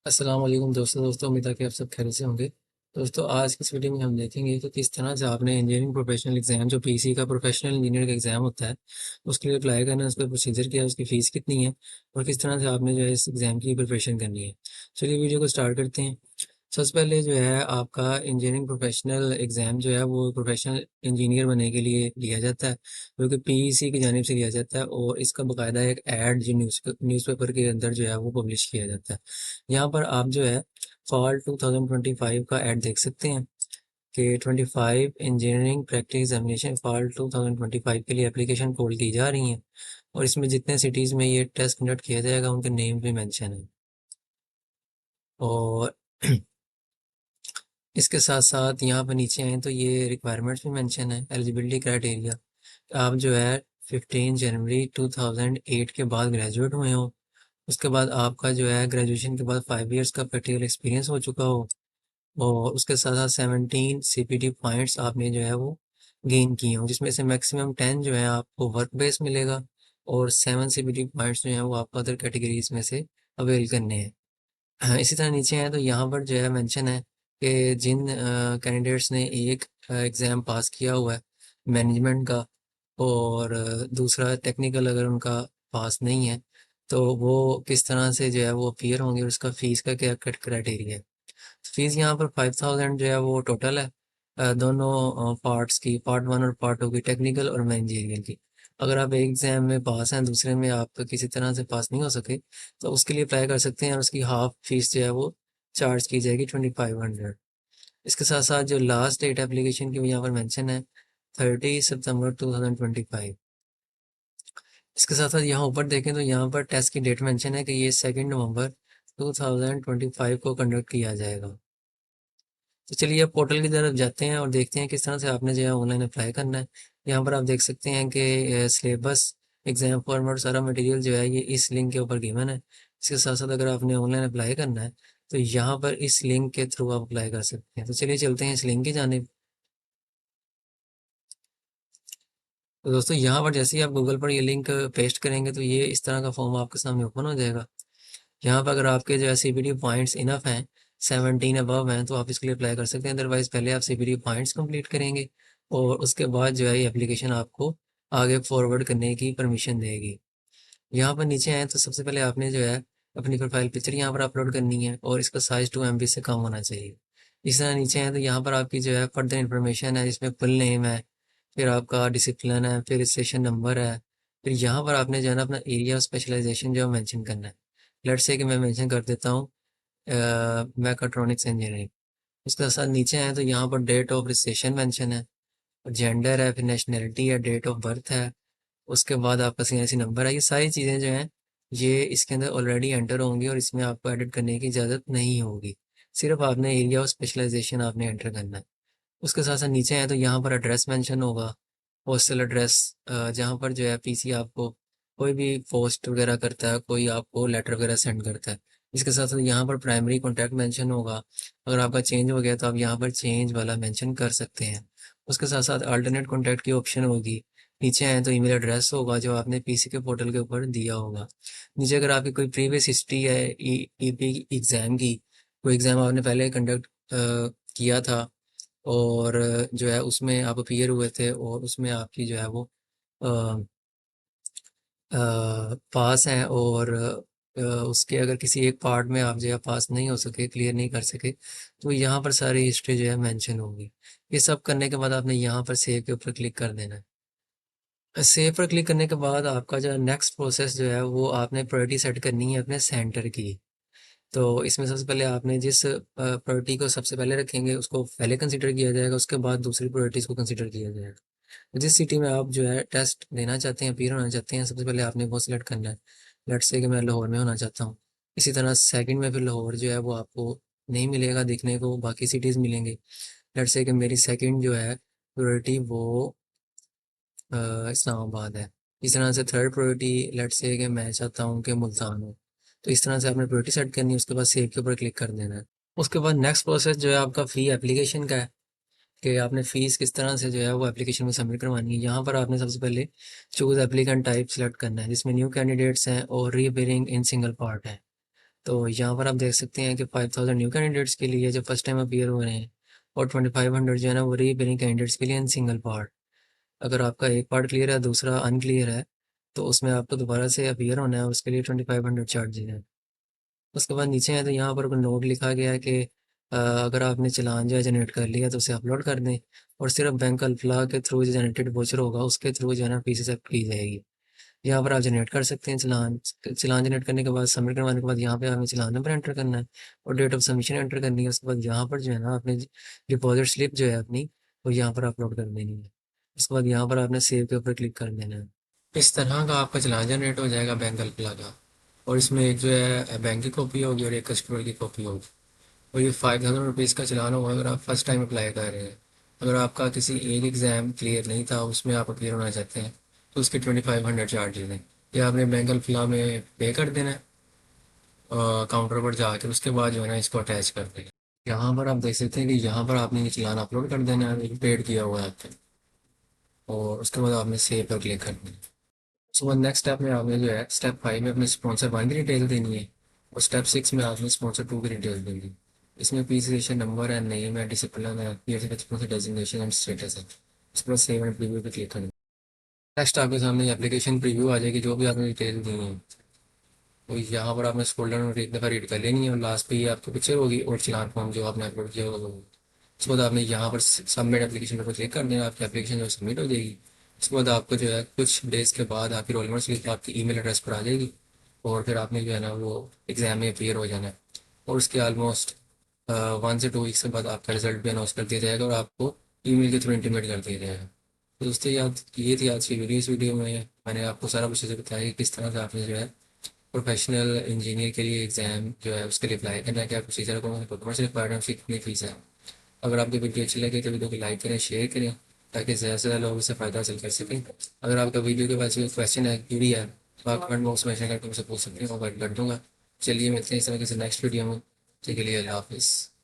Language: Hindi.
अस्सलाम वालेकुम दोस्तों उम्मीद है कि आप सब खैरियत से होंगे। दोस्तों आज की इस वीडियो में हम देखेंगे कि किस तरह से आपने इंजीनियरिंग प्रोफेशनल एग्ज़ाम जो पीसी का प्रोफेशनल इंजीनियर का एग्ज़ाम होता है उसके लिए अप्लाई करना है, उसका प्रोसीजर क्या है, उसकी फ़ीस कितनी है और किस तरह से आपने जो है इस एग्ज़ाम की प्रिपरेशन करनी है। चलिए वीडियो को स्टार्ट करते हैं। सबसे पहले जो है आपका इंजीनियरिंग प्रोफेशनल एग्ज़ाम जो है वो प्रोफेशनल इंजीनियर बनने के लिए लिया जाता है, जो कि पीईसी की जानिब से लिया जाता है और इसका बाकायदा एक ऐड जो न्यूज़पेपर के अंदर जो है वो पब्लिश किया जाता है। यहाँ पर आप जो है फॉल 2025 का ऐड देख सकते हैं कि 25 इंजीनियरिंग प्रैक्टिस एग्जामिनेशन फॉल 2025 के लिए एप्लीकेशन कॉल की जा रही हैं और इसमें जितने सिटीज़ में ये टेस्ट कंडक्ट किया जाएगा उनके नेम भी मेंशन है। और इसके साथ साथ यहाँ पर नीचे आए तो ये रिक्वायरमेंट्स भी मेंशन है, एलिजिबिलिटी क्राइटेरिया। आप जो है 15 जनवरी 2008 के बाद ग्रेजुएट हुए हो, उसके बाद आपका जो है ग्रेजुएशन के बाद 5 इयर्स का प्रैक्टिकल एक्सपीरियंस हो चुका हो और उसके साथ साथ 17 सीपीटी पॉइंट्स आपने जो है वो गेन किए हों, जिसमें से मैक्सिमम 10 जो है आपको वर्क बेस मिलेगा और 7 सीपीटी पॉइंट्स जो हैं वो आपको अदर कैटेगरीज में से अवेल करने हैं। हाँ, इसी तरह नीचे हैं तो यहाँ पर जो है मेंशन है कि जिन कैंडिडेट्स ने एक एग्ज़ाम पास किया हुआ है मैनेजमेंट का और दूसरा टेक्निकल अगर उनका पास नहीं है तो वो किस तरह से जो है वो अपीयर होंगे और उसका फ़ीस का क्या कट क्राइटेरिया है। फ़ीस यहाँ पर 5000 जो है वो टोटल है, दोनों पार्ट्स की, पार्ट 1 और पार्ट 2 की, टेक्निकल और मैनेजरियल की। अगर आप एक एग्ज़ाम में पास हैं, दूसरे में आप किसी तरह से पास नहीं हो सके तो उसके लिए अप्लाई कर सकते हैं और उसकी हाफ फीस जो है वो चार्ज की जाएगी 2500। इसके साथ साथ जो लास्ट डेट एप्लीकेशन की वो यहाँ पर मेंशन है 30 सितंबर 2025। इसके साथ साथ यहाँ ऊपर देखें तो यहाँ पर टेस्ट की डेट मेंशन है कि ये 2 नवंबर 2025 को कंडक्ट किया जाएगा। तो चलिए अब पोर्टल की तरफ जाते हैं और देखते हैं किस तरह से आपने जो है ऑनलाइन अप्लाई करना है। यहाँ पर आप देख सकते हैं कि सिलेबस, एग्जाम फॉर्मेट, सारा मटेरियल जो है ये इस लिंक के ऊपर गिवन है। इसके साथ साथ अगर आपने ऑनलाइन अप्लाई करना है तो यहाँ पर इस लिंक के थ्रू आप अप्लाई कर सकते हैं। तो चलिए चलते हैं इस लिंक की जानिब। तो दोस्तों यहाँ पर जैसे ही आप गूगल पर ये लिंक पेस्ट करेंगे तो ये इस तरह का फॉर्म आपके सामने ओपन हो जाएगा। यहाँ पर अगर आपके जो है सीपीटी पॉइंट्स इनफ हैं, 17 अबव हैं, तो आप इसके लिए अप्लाई कर सकते हैं। अदरवाइज़ पहले आप सीपीटी पॉइंट्स कंप्लीट करेंगे और उसके बाद जो है ये एप्लीकेशन आपको आगे फॉरवर्ड करने की परमिशन देगी। यहाँ पर नीचे आएँ तो सबसे पहले आपने जो है अपनी प्रोफाइल पिक्चर यहाँ पर अपलोड करनी है और इसका साइज़ 2 MB से कम होना चाहिए। इस तरह नीचे आएँ तो यहाँ पर आपकी जो है फर्दर इन्फॉर्मेशन है, जिसमें फुल नेम है, फिर आपका डिसिप्लिन है, फिर रजिस्ट्रेशन नंबर है, फिर यहाँ पर आपने जो है ना अपना एरिया ऑफ स्पेशलाइजेशन जो है मेंशन करना है। लेट्स से कि मैं मेंशन कर देता हूँ मैकाट्रॉनिक्स इंजीनियरिंग। उसके साथ नीचे आए तो यहाँ पर डेट ऑफ रजिस्ट्रेशन मेंशन है, जेंडर है, फिर नेशनैलिटी है, डेट ऑफ बर्थ है, उसके बाद आपका सीएनसी नंबर है। ये सारी चीज़ें जो हैं ये इसके अंदर ऑलरेडी एंटर होंगी और इसमें आपको एडिट करने की इजाज़त नहीं होगी। सिर्फ आपने एरिया ऑफ स्पेशलाइजेशन आपने एंटर करना है। उसके साथ साथ नीचे आए तो यहाँ पर एड्रेस मेंशन होगा, हॉस्टल एड्रेस, जहाँ पर जो है पीसी आपको कोई भी पोस्ट वगैरह करता है, कोई आपको लेटर वगैरह सेंड करता है। इसके साथ साथ यहाँ पर प्राइमरी कॉन्टैक्ट मेंशन होगा। अगर आपका चेंज हो गया तो आप यहाँ पर चेंज वाला मेंशन कर सकते हैं। उसके साथ साथ अल्टरनेट कॉन्टैक्ट की ऑप्शन होगी। नीचे आए तो ईमेल एड्रेस होगा जो आपने पीसी के पोर्टल के ऊपर दिया होगा। नीचे अगर आपकी कोई प्रीवियस हिस्ट्री है ईपी एग्ज़ाम की, कोई एग्ज़ाम आपने पहले कंडक्ट किया था और जो है उसमें आप अपीयर हुए थे और उसमें आपकी जो है वो अ, पास हैं और उसके अगर किसी एक पार्ट में आप जो है पास नहीं हो सके, क्लियर नहीं कर सके, तो यहाँ पर सारी हिस्ट्री जो है मेंशन होगी। ये सब करने के बाद आपने यहाँ पर सेव के ऊपर क्लिक कर देना है। सेव पर क्लिक करने के बाद आपका जो नेक्स्ट प्रोसेस जो है वो आपने प्रायोरिटी सेट करनी है अपने सेंटर की। तो इसमें सबसे पहले आपने जिस प्रायोरिटी को सबसे पहले रखेंगे उसको पहले कंसिडर किया जाएगा, उसके बाद दूसरी प्रायोरिटीज़ को कंसिडर किया जाएगा। तो जिस सिटी में आप जो है टेस्ट देना चाहते हैं, अपीयर होना चाहते हैं, सबसे पहले आपने वो सिलेक्ट करना है। लेट्स से कि मैं लाहौर में होना चाहता हूँ। इसी तरह सेकंड में फिर लाहौर जो है वो आपको नहीं मिलेगा देखने को, बाकी सिटीज़ मिलेंगे। लेट्स से कि मेरी सेकंड जो है प्रायोरिटी वो इस्लामाबाद है। इस तरह से थर्ड प्रायोरिटी लेट्स से कि मैं चाहता हूँ कि मुल्तान हो। तो इस तरह से आपने प्रायोरिटी सेट करनी है, उसके बाद सेव के ऊपर क्लिक कर देना है। उसके बाद नेक्स्ट प्रोसेस जो है आपका फ़ी एप्लीकेशन का है कि आपने फ़ीस किस तरह से जो है वो एप्लीकेशन में सबमिट करवानी है। यहाँ पर आपने सबसे पहले चूज़ एप्लीकेंट टाइप सेलेक्ट करना है, जिसमें न्यू कैंडिडेट्स हैं और रीअपीयरिंग इन सिंगल पार्ट है। तो यहाँ पर आप देख सकते हैं कि 5000 न्यू कैंडिडेट्स के लिए जो फर्स्ट टाइम अपीयर हो रहे हैं, और 2500 जो है ना वो रीअपीयरिंग कैंडिडेट्स के लिए इन सिंगल पार्ट। अगर आपका एक पार्ट क्लियर है, दूसरा अनक्लियर है, तो उसमें आपको दोबारा से अपीयर होना है, उसके लिए 2500 चार्जेज हैं। उसके बाद नीचे है तो यहाँ पर नोट लिखा गया है कि अगर आपने चालान जो है जनरेट कर लिया तो उसे अपलोड कर दें, और सिर्फ बैंक अल्फला के थ्रू जो जनरेटेड वोचर होगा उसके थ्रू जो है ना फीस एक्सेप्ट की जाएगी। यहाँ पर आप जनरेट कर सकते हैं चालान। चालान जनरेट करने के बाद सबमिट करवाने के बाद यहाँ पे आपने चालान नंबर एंटर करना है और डेट ऑफ सबमिशन एंटर करनी है। उसके बाद यहाँ पर जो है ना आपने डिपॉजिट स्लिप जो है अपनी वो यहाँ पर अपलोड कर देनी है। उसके बाद यहाँ पर आपने सेव के ऊपर क्लिक कर देना है। इस तरह का आपका चालान जनरेट हो जाएगा बैंक अल्फला का, और इसमें एक जो है बैंक की कॉपी होगी और एक कस्टमर की कॉपी होगी। और ये 5000 रुपीज़ का चालान होगा अगर आप फर्स्ट टाइम अप्लाई कर रहे हैं। अगर आपका किसी एक एग्ज़ाम क्लियर नहीं था, उसमें आप क्लियर होना चाहते हैं, तो उसके 2500 चार्जेज हैं। ये आपने बैंक अल्फला में पे कर देना है काउंटर पर जाकर, उसके बाद जो है ना इसको अटैच कर देंगे। यहाँ पर आप देख सकते हैं कि यहाँ पर आपने ये चालान अपलोड कर देना है, पेड किया हुआ है आपने, और उसके बाद आपने सेव पर क्लिक करना है। उसके बाद नेक्स्ट स्टेप में आपने जो है स्टेप 5 में अपने स्पॉन्सर 1 की डिटेल देनी है, और स्टेप 6 में आपने स्पॉन्सर 2 की डिटेल देनी है। इसमें पीस रजिस्ट्रेशन नंबर है, नेम है, डिसिप्लिन है, पीएस बचपन से डेजिग्नेशन एंड स्टेटस है। उसके बाद सेव एंड प्रीव्यू पे क्लिक करना है। नेक्स्ट आपके सामने एप्लीकेशन प्रीव्यू आ जाएगी, जो भी आपने डिटेल दी है तो यहाँ पर आपने स्क्रॉल डाउन एक दफ़ा रीड कर लेनी है, और लास्ट पे ये आपकी पिक्चर होगी और चालान फॉर्म जो आपने अपलोड किया होगा। उसके बाद आपने यहाँ पर सबमिट एप्लीकेशन पर क्लिक कर देना, आपकी एप्लीकेशन जो सबमिट हो जाएगी। उसके बाद आपको जो है कुछ डेज़ के बाद आपकी रोल नंबर स्लिप आपकी ईमेल एड्रेस पर आ जाएगी, और फिर आपने जो है ना वो एग्ज़ाम में अपीयर हो जाना है। और उसके ऑलमोस्ट 1 से 2 वीक्स के बाद आपका रिजल्ट भी अनाउंस कर दिया जाएगा और आपको ईमेल के थ्रू इंटीमेट कर दिया जाएगा। तो दोस्तों याद ये थी आज की वीडियो। इस वीडियो में मैंने आपको सारा कुछ चीज़ें बताया कि किस तरह से आपने जो है प्रोफेशनल इंजीनियर के लिए एग्ज़ाम जो है उसके लिए अप्लाई करना है, क्या प्रोसीजर को डॉक्यूमेंट्स रिक्वायर्ड है, उसकी कितनी फीस है। अगर आपकी वीडियो अच्छी लगे तो वीडियो को लाइक करें, शेयर करें, ताकि ज़्यादा से ज़्यादा लोग इससे फ़ायदा हासिल कर सकें। अगर आपका वीडियो के बाद कोई क्वेश्चन है, क्यूरी है, तो आप कमेंट बॉक्स में शेयर करके मुझसे पूछ सकते हैं, मैं गाइड कर दूँगा। चलिए मिलते हैं इस तरह किसी नेक्स्ट वीडियो में। ठीक है, लिए अल्लाह हाफिज़।